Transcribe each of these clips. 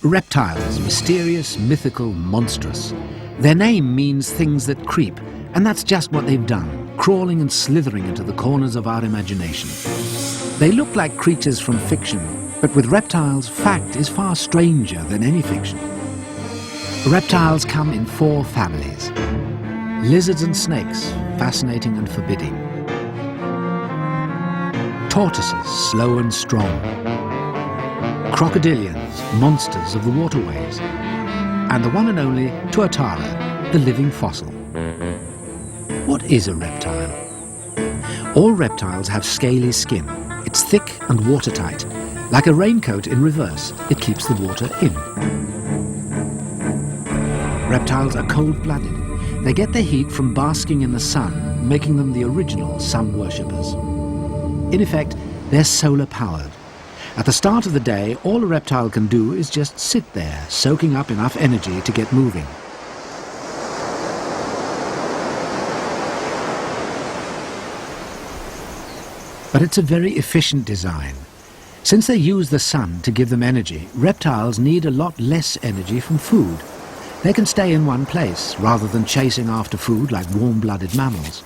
Reptiles, mysterious, mythical, monstrous. Their name means things that creep, and that's just what they've done, crawling and slithering into the corners of our imagination. They look like creatures from fiction, but with reptiles, fact is far stranger than any fiction. Reptiles come in 4 families. Lizards and snakes, fascinating and forbidding. Tortoises, slow and strong. Crocodilians, monsters of the waterways. And the one and only Tuatara, the living fossil. What is a reptile? All reptiles have scaly skin. It's thick and watertight. Like a raincoat in reverse, it keeps the water in. Reptiles are cold-blooded. They get their heat from basking in the sun, making them the original sun worshippers. In effect, they're solar-powered. At the start of the day, all a reptile can do is just sit there, soaking up enough energy to get moving. But it's a very efficient design. Since they use the sun to give them energy, reptiles need a lot less energy from food. They can stay in one place, rather than chasing after food like warm-blooded mammals.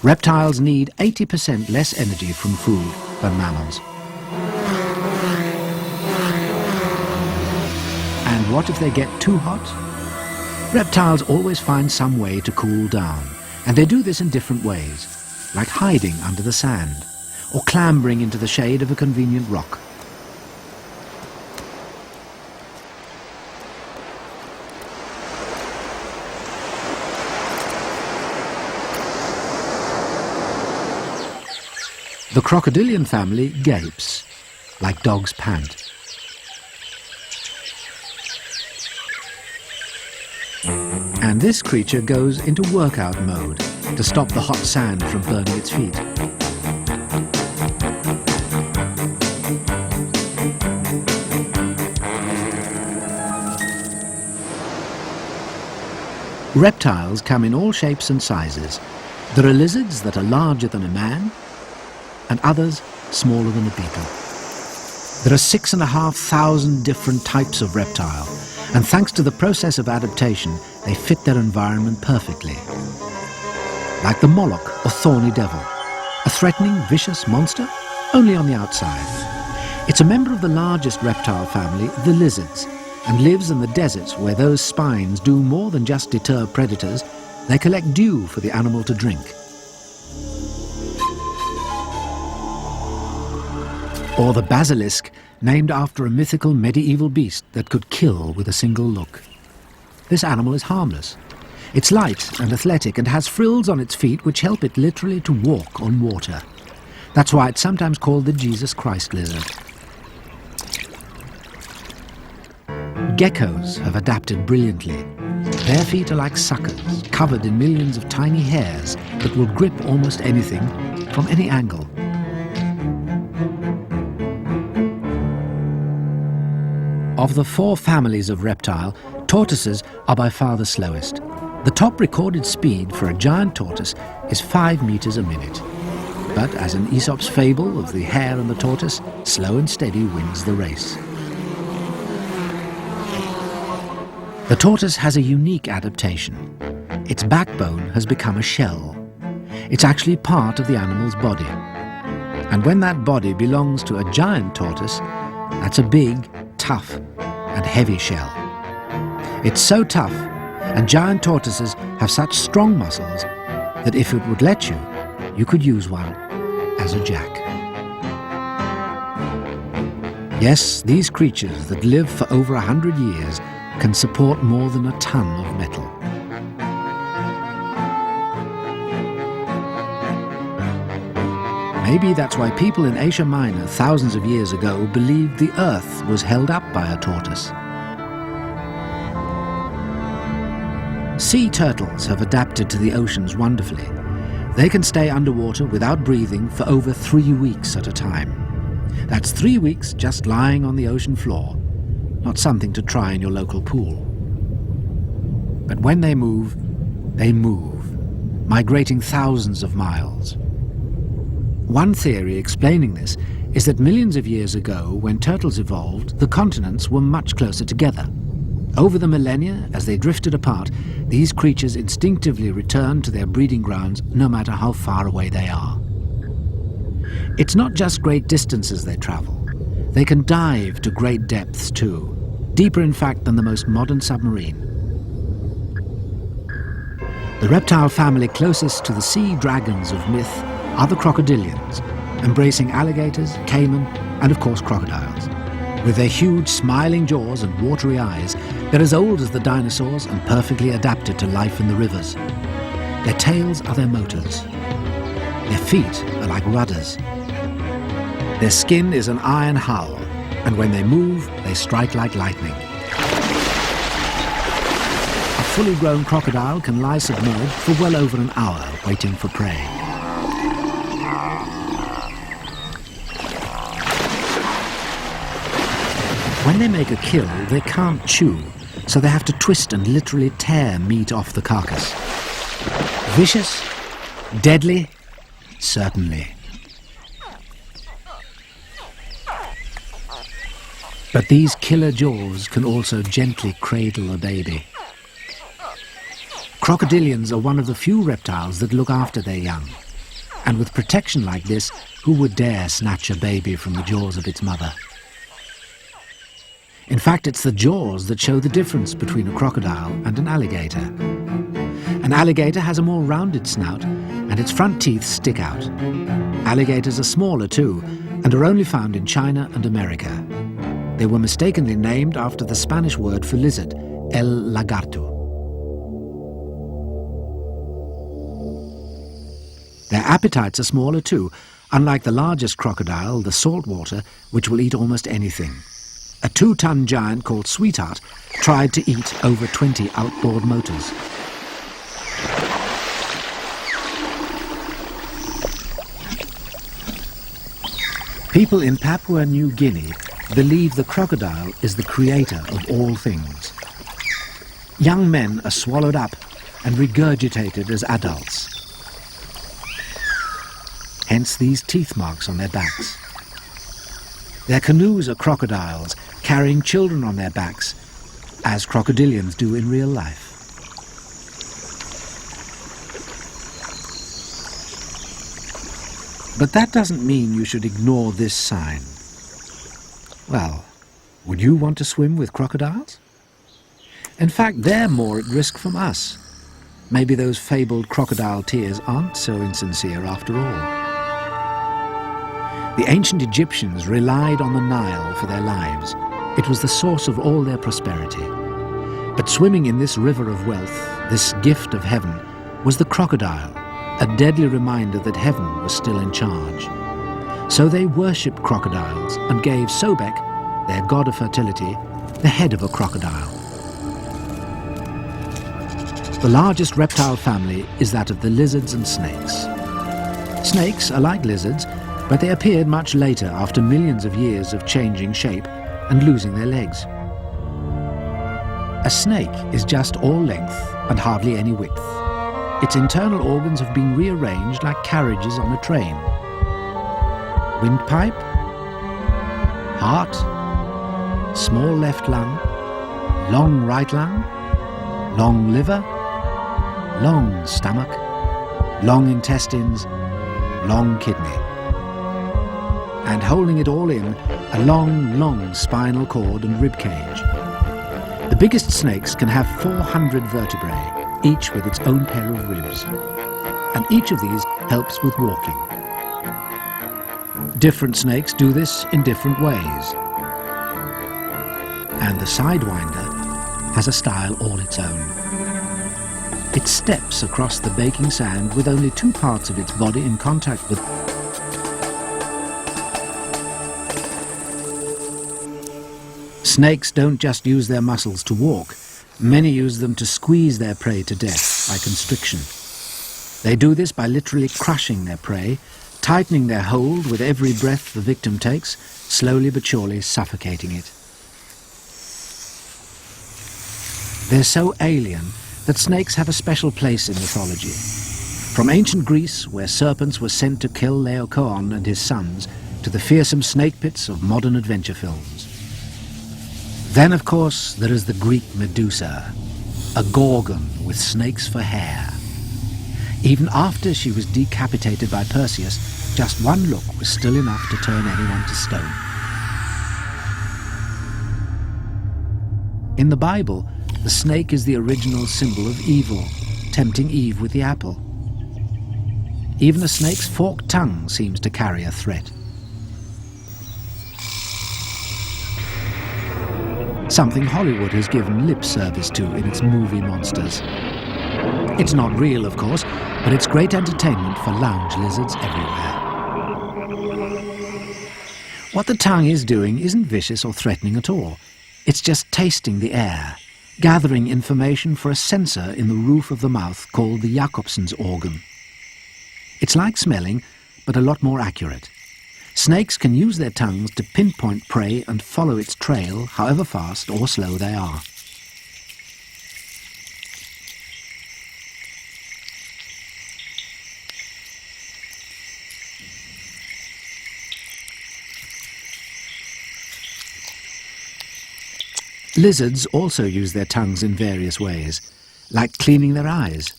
Reptiles need 80% less energy from food than mammals. And what if they get too hot? Reptiles always find some way to cool down, and they do this in different ways, like hiding under the sand, or clambering into the shade of a convenient rock. The crocodilian family gapes, like dogs pant. And this creature goes into workout mode to stop the hot sand from burning its feet. Reptiles come in all shapes and sizes. There are lizards that are larger than a man, and others smaller than a beetle. There are 6,500 different types of reptile, and thanks to the process of adaptation, they fit their environment perfectly. Like the Moloch or thorny devil, a threatening, vicious monster, only on the outside. It's a member of the largest reptile family, the lizards, and lives in the deserts where those spines do more than just deter predators, they collect dew for the animal to drink. Or the basilisk, named after a mythical medieval beast that could kill with a single look. This animal is harmless. It's light and athletic and has frills on its feet which help it literally to walk on water. That's why it's sometimes called the Jesus Christ lizard. Geckos have adapted brilliantly. Their feet are like suckers, covered in millions of tiny hairs that will grip almost anything from any angle. Of the 4 families of reptile, tortoises are by far the slowest. The top recorded speed for a giant tortoise is 5 meters a minute. But as in Aesop's fable of the hare and the tortoise, slow and steady wins the race. The tortoise has a unique adaptation. Its backbone has become a shell. It's actually part of the animal's body. And when that body belongs to a giant tortoise, that's a big, tough and heavy shell. It's so tough, and giant tortoises have such strong muscles that if it would let you, you could use one as a jack. Yes, these creatures that live for over 100 years can support more than a ton of metal. Maybe that's why people in Asia Minor thousands of years ago believed the earth was held up by a tortoise. Sea turtles have adapted to the oceans wonderfully. They can stay underwater without breathing for over 3 weeks at a time. That's 3 weeks just lying on the ocean floor, not something to try in your local pool. But when they move, migrating thousands of miles. One theory explaining this is that millions of years ago, when turtles evolved, the continents were much closer together. Over the millennia, as they drifted apart, these creatures instinctively return to their breeding grounds no matter how far away they are. It's not just great distances they travel. They can dive to great depths too, deeper in fact than the most modern submarine. The reptile family closest to the sea dragons of myth are the crocodilians, embracing alligators, caiman, and of course crocodiles. With their huge smiling jaws and watery eyes, they're as old as the dinosaurs and perfectly adapted to life in the rivers. Their tails are their motors. Their feet are like rudders. Their skin is an iron hull, and when they move, they strike like lightning. A fully grown crocodile can lie submerged for well over an hour waiting for prey. When they make a kill, they can't chew, so they have to twist and literally tear meat off the carcass. Vicious? Deadly? Certainly. But these killer jaws can also gently cradle a baby. Crocodilians are one of the few reptiles that look after their young. And with protection like this, who would dare snatch a baby from the jaws of its mother? In fact, it's the jaws that show the difference between a crocodile and an alligator. An alligator has a more rounded snout, and its front teeth stick out. Alligators are smaller too, and are only found in China and America. They were mistakenly named after the Spanish word for lizard, el lagarto. Their appetites are smaller too, unlike the largest crocodile, the saltwater, which will eat almost anything. A 2-ton giant called Sweetheart tried to eat over 20 outboard motors. People in Papua New Guinea believe the crocodile is the creator of all things. Young men are swallowed up and regurgitated as adults. Hence these teeth marks on their backs. Their canoes are crocodiles, carrying children on their backs, as crocodilians do in real life. But that doesn't mean you should ignore this sign. Well, would you want to swim with crocodiles? In fact, they're more at risk from us. Maybe those fabled crocodile tears aren't so insincere after all. The ancient Egyptians relied on the Nile for their lives. It was the source of all their prosperity. But swimming in this river of wealth, this gift of heaven, was the crocodile, a deadly reminder that heaven was still in charge. So they worshipped crocodiles and gave Sobek, their god of fertility, the head of a crocodile. The largest reptile family is that of the lizards and snakes. Snakes are like lizards, but they appeared much later after millions of years of changing shape and losing their legs. A snake is just all length and hardly any width. Its internal organs have been rearranged like carriages on a train. Windpipe, heart, small left lung, long right lung, long liver, long stomach, long intestines, long kidney. And holding it all in, a long spinal cord and rib cage. The biggest snakes can have 400 vertebrae, each with its own pair of ribs. And each of these helps with walking. Different snakes do this in different ways. And the sidewinder has a style all its own. It steps across the baking sand with only 2 parts of its body in contact with. Snakes don't just use their muscles to walk. Many use them to squeeze their prey to death by constriction. They do this by literally crushing their prey, tightening their hold with every breath the victim takes, slowly but surely suffocating it. They're so alien that snakes have a special place in mythology. From ancient Greece, where serpents were sent to kill Laocoon and his sons, to the fearsome snake pits of modern adventure films. Then, of course, there is the Greek Medusa, a gorgon with snakes for hair. Even after she was decapitated by Perseus, just one look was still enough to turn anyone to stone. In the Bible, the snake is the original symbol of evil, tempting Eve with the apple. Even a snake's forked tongue seems to carry a threat. Something Hollywood has given lip service to in its movie monsters. It's not real, of course, but it's great entertainment for lounge lizards everywhere. What the tongue is doing isn't vicious or threatening at all. It's just tasting the air, gathering information for a sensor in the roof of the mouth called the Jacobson's organ. It's like smelling, but a lot more accurate. Snakes can use their tongues to pinpoint prey and follow its trail, however fast or slow they are. Lizards also use their tongues in various ways, like cleaning their eyes.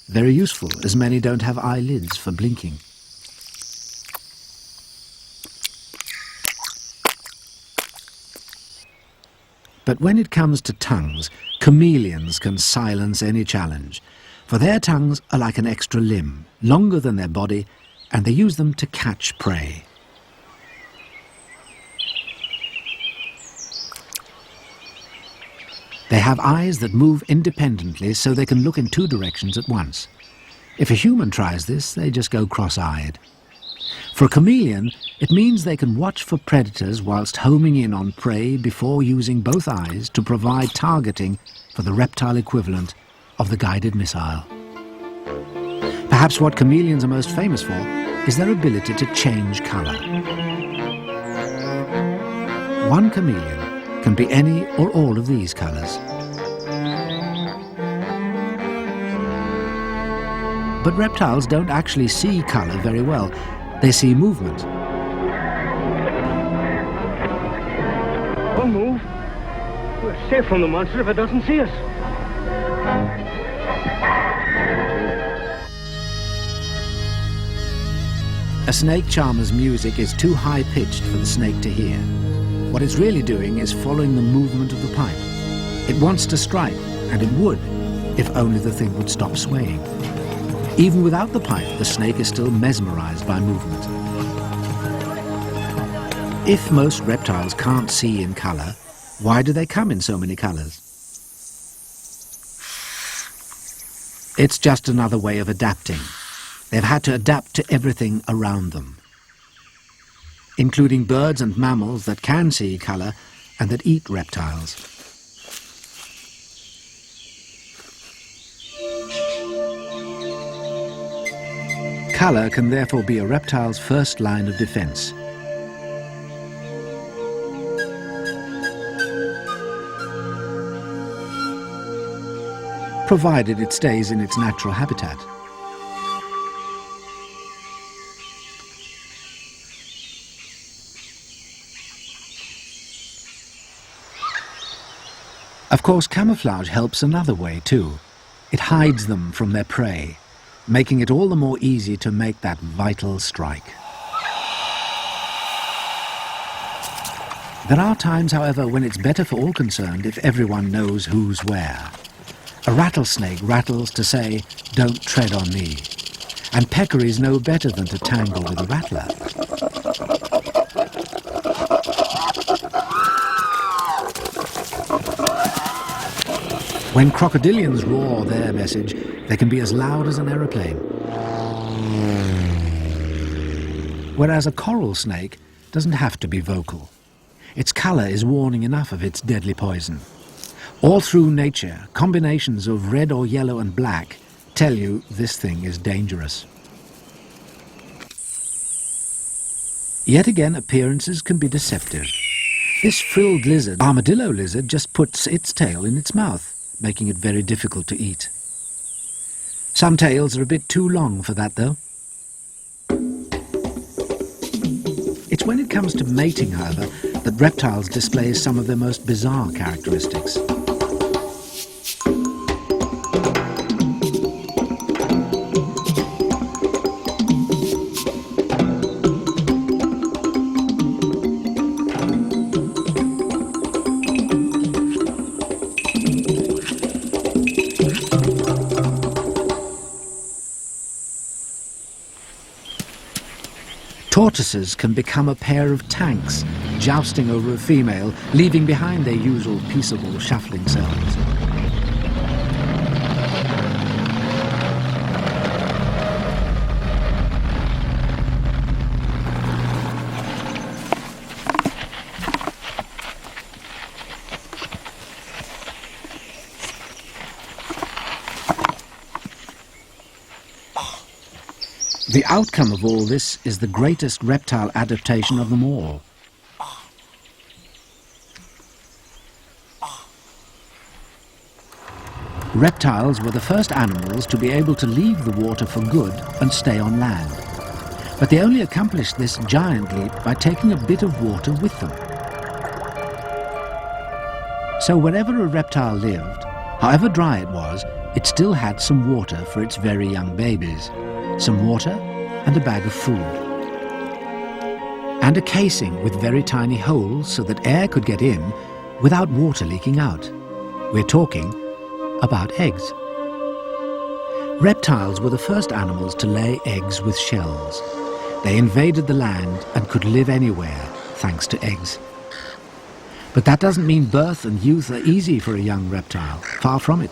Very useful, as many don't have eyelids for blinking. But when it comes to tongues, chameleons can silence any challenge, for their tongues are like an extra limb, longer than their body, and they use them to catch prey. They have eyes that move independently so they can look in two directions at once. If a human tries this, they just go cross-eyed. For a chameleon, it means they can watch for predators whilst homing in on prey before using both eyes to provide targeting for the reptile equivalent of the guided missile. Perhaps what chameleons are most famous for is their ability to change colour. One chameleon can be any or all of these colours. But reptiles don't actually see colour very well. They see movement. Don't move. We're safe from the monster if it doesn't see us. A snake charmer's music is too high-pitched for the snake to hear. What it's really doing is following the movement of the pipe. It wants to strike, and it would, if only the thing would stop swaying. Even without the pipe, the snake is still mesmerized by movement. If most reptiles can't see in color, why do they come in so many colors? It's just another way of adapting. They've had to adapt to everything around them, including birds and mammals that can see color and that eat reptiles. Color can therefore be a reptile's first line of defense. Provided it stays in its natural habitat. Of course, camouflage helps another way too. It hides them from their prey, making it all the more easy to make that vital strike. There are times, however, when it's better for all concerned if everyone knows who's where. A rattlesnake rattles to say, "Don't tread on me." And peccaries know better than to tangle with a rattler. When crocodilians roar their message, they can be as loud as an aeroplane. Whereas a coral snake doesn't have to be vocal. Its colour is warning enough of its deadly poison. All through nature, combinations of red or yellow and black tell you this thing is dangerous. Yet again, appearances can be deceptive. This frilled lizard, armadillo lizard, just puts its tail in its mouth, making it very difficult to eat. Some tails are a bit too long for that, though. It's when it comes to mating, however, that reptiles display some of their most bizarre characteristics. Tortoises can become a pair of tanks, jousting over a female, leaving behind their usual peaceable, shuffling selves. The outcome of all this is the greatest reptile adaptation of them all. Reptiles were the first animals to be able to leave the water for good and stay on land. But they only accomplished this giant leap by taking a bit of water with them. So wherever a reptile lived, however dry it was, it still had some water for its very young babies. Some water and a bag of food. And a casing with very tiny holes so that air could get in without water leaking out. We're talking about eggs. Reptiles were the first animals to lay eggs with shells. They invaded the land and could live anywhere thanks to eggs. But that doesn't mean birth and youth are easy for a young reptile. Far from it.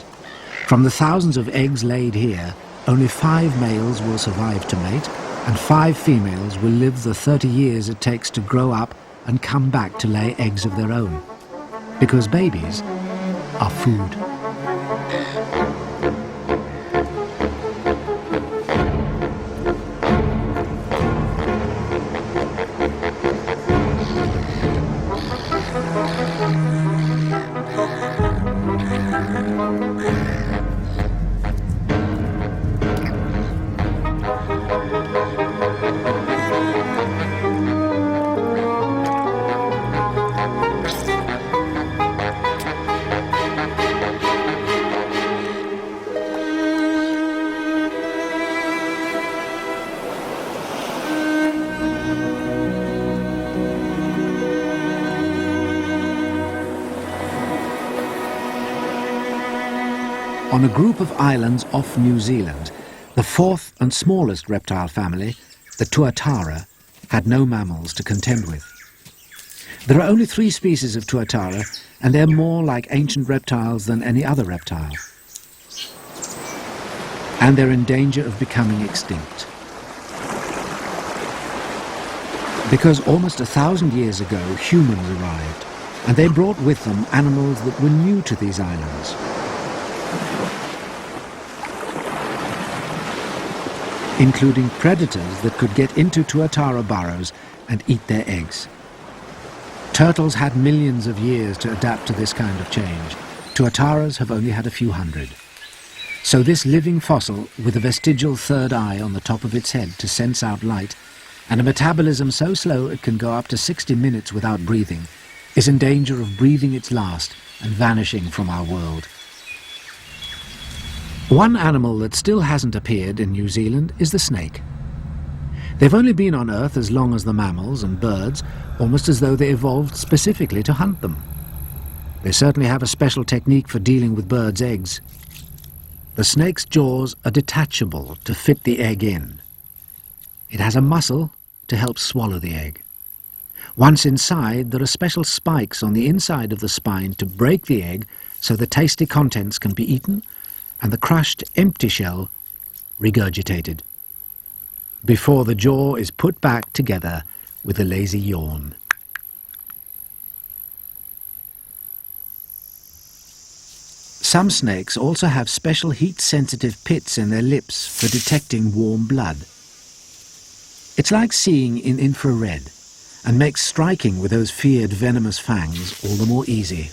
From the thousands of eggs laid here, only 5 males will survive to mate, and 5 females will live the 30 years it takes to grow up and come back to lay eggs of their own. Because babies are food. On a group of islands off New Zealand, the 4th and smallest reptile family, the Tuatara, had no mammals to contend with. There are only 3 species of Tuatara, and they're more like ancient reptiles than any other reptile. And they're in danger of becoming extinct. Because almost 1,000 years ago, humans arrived, and they brought with them animals that were new to these islands. Including predators that could get into Tuatara burrows and eat their eggs. Turtles had millions of years to adapt to this kind of change. Tuataras have only had a few hundred. So this living fossil, with a vestigial third eye on the top of its head to sense out light, and a metabolism so slow it can go up to 60 minutes without breathing, is in danger of breathing its last and vanishing from our world. One animal that still hasn't appeared in New Zealand is the snake. They've only been on Earth as long as the mammals and birds, almost as though they evolved specifically to hunt them. They certainly have a special technique for dealing with birds' eggs. The snake's jaws are detachable to fit the egg in. It has a muscle to help swallow the egg. Once inside, there are special spikes on the inside of the spine to break the egg so the tasty contents can be eaten and the crushed empty shell regurgitated, before the jaw is put back together with a lazy yawn. Some snakes also have special heat-sensitive pits in their lips for detecting warm blood. It's like seeing in infrared, and makes striking with those feared venomous fangs all the more easy.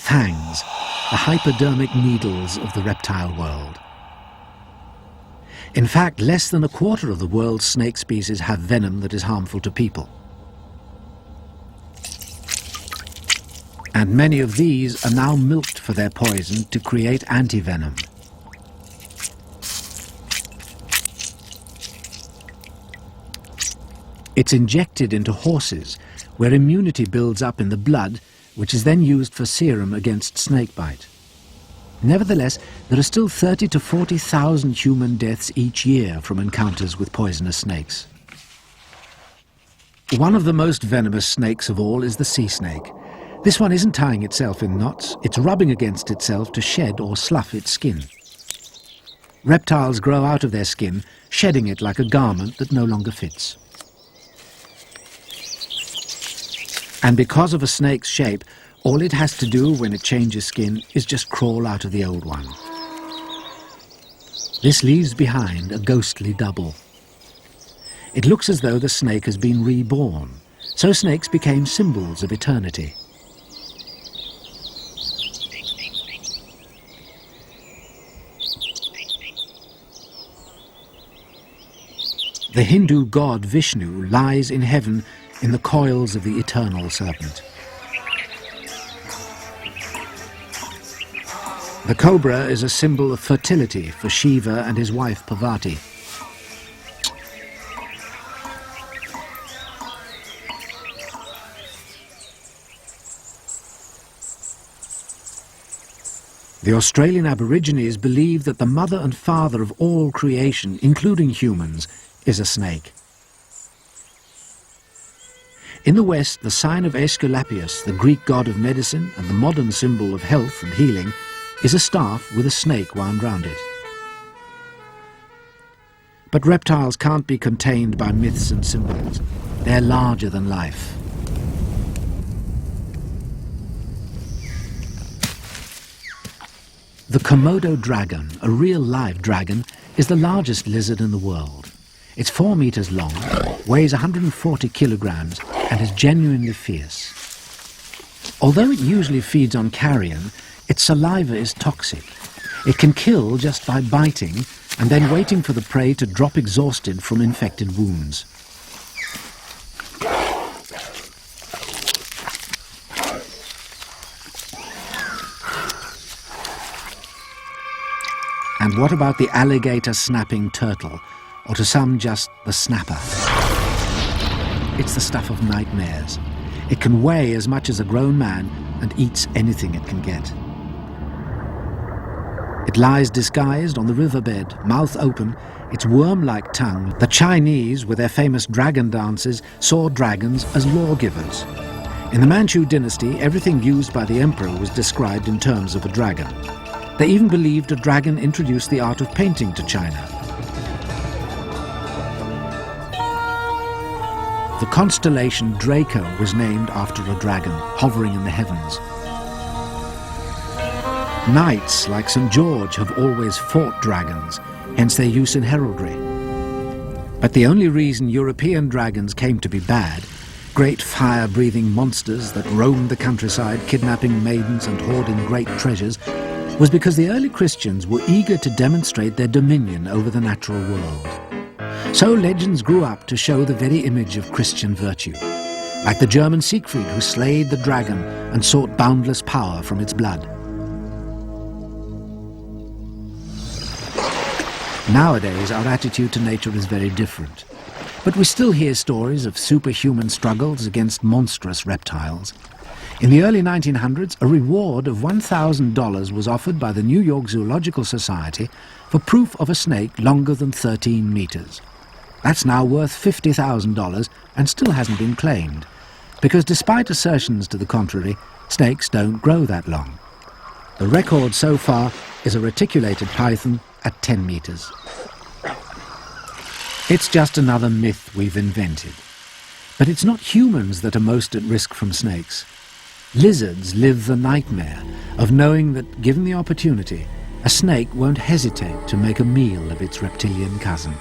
Fangs the hypodermic needles of the reptile world. In fact, less than a quarter of the world's snake species have venom that is harmful to people. And many of these are now milked for their poison to create antivenom. It's injected into horses, where immunity builds up in the blood, which is then used for serum against snakebite. Nevertheless, there are still 30 to 40,000 human deaths each year from encounters with poisonous snakes. One of the most venomous snakes of all is the sea snake. This one isn't tying itself in knots, it's rubbing against itself to shed or slough its skin. Reptiles grow out of their skin, shedding it like a garment that no longer fits. And because of a snake's shape, all it has to do when it changes skin is just crawl out of the old one. This leaves behind a ghostly double. It looks as though the snake has been reborn, so snakes became symbols of eternity. The Hindu god Vishnu lies in heaven in the coils of the eternal serpent. The cobra is a symbol of fertility for Shiva and his wife Parvati. The Australian Aborigines believe that the mother and father of all creation, including humans, is a snake. In the West, the sign of Aesculapius, the Greek god of medicine and the modern symbol of health and healing, is a staff with a snake wound round it. But reptiles can't be contained by myths and symbols. They're larger than life. The Komodo dragon, a real live dragon, is the largest lizard in the world. It's 4 meters long, weighs 140 kilograms, and is genuinely fierce. Although it usually feeds on carrion, its saliva is toxic. It can kill just by biting and then waiting for the prey to drop exhausted from infected wounds. And what about the alligator snapping turtle, or to some just the snapper? It's the stuff of nightmares. It can weigh as much as a grown man and eats anything it can get. It lies disguised on the riverbed, mouth open, its worm-like tongue. The Chinese, with their famous dragon dances, saw dragons as lawgivers. In the Manchu dynasty, everything used by the emperor was described in terms of a dragon. They even believed a dragon introduced the art of painting to China. The constellation Draco was named after a dragon hovering in the heavens. Knights like St. George have always fought dragons, hence their use in heraldry. But the only reason European dragons came to be bad, great fire-breathing monsters that roamed the countryside kidnapping maidens and hoarding great treasures, was because the early Christians were eager to demonstrate their dominion over the natural world. So legends grew up to show the very image of Christian virtue, like the German Siegfried who slayed the dragon and sought boundless power from its blood. Nowadays, our attitude to nature is very different, but we still hear stories of superhuman struggles against monstrous reptiles. In the early 1900s, a reward of $1,000 was offered by the New York Zoological Society for proof of a snake longer than 13 meters. That's now worth $50,000 and still hasn't been claimed, because despite assertions to the contrary, snakes don't grow that long. The record so far is a reticulated python at 10 meters. It's just another myth we've invented. But it's not humans that are most at risk from snakes. Lizards live the nightmare of knowing that, given the opportunity, a snake won't hesitate to make a meal of its reptilian cousin.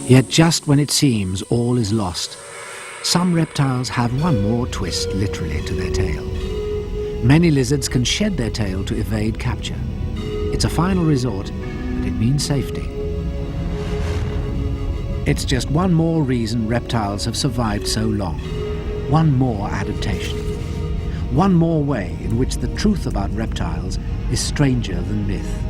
Yet just when it seems all is lost, some reptiles have one more twist literally to their tail. Many lizards can shed their tail to evade capture. It's a final resort, but it means safety. It's just one more reason reptiles have survived so long. One more adaptation. One more way in which the truth about reptiles is stranger than myth.